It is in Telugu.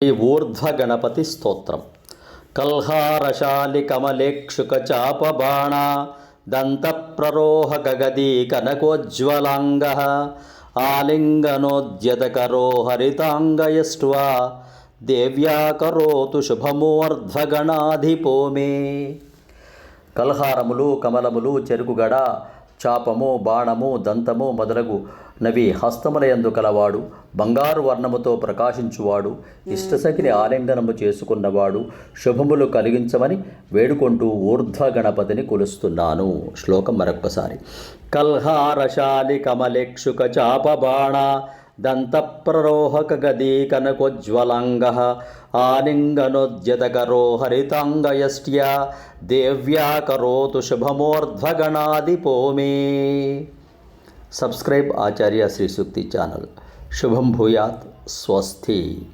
ఈ ఊర్ధ్వగణపతి స్తోత్రం. కల్హారశాలి కమలేక్షుక చాపబాణ దంతప్రరోహ గగదీ కనకోజ్వలాంగ ఆలింగనోద్యతకరో హరితాంగయష్ట్వా దేవ్యా కరోతు శుభమూర్ధ్వగణాధిపో మే. కల్హారములు, కమలములు, చెరుకుగడ, చాపము, బాణము, దంతము మొదలగు నవి హస్తములయందు కలవాడు, బంగారు వర్ణముతో ప్రకాశించువాడు, ఇష్టసఖిని ఆలింగనము చేసుకున్నవాడు, శుభములు కలిగించమని వేడుకుంటూ ఊర్ధ్వగణపతిని కొలుస్తున్నాను. శ్లోకం మరొక్కసారి. కల్హారశాలి కమలేక్షుక చాపబాణ దంతప్రరోహక గదీ కనకోజ్వలాంగ ఆలింగనోద్యతకరో హరితాంగయష్ట్యా దేవ్యా కరోతు శుభమూర్ధ్వగణాధిపో మే. సబ్స్క్రైబ్ ఆచార్య శ్రీ సూక్తి ఛానల్. శుభం భూయాత్. స్వస్తి.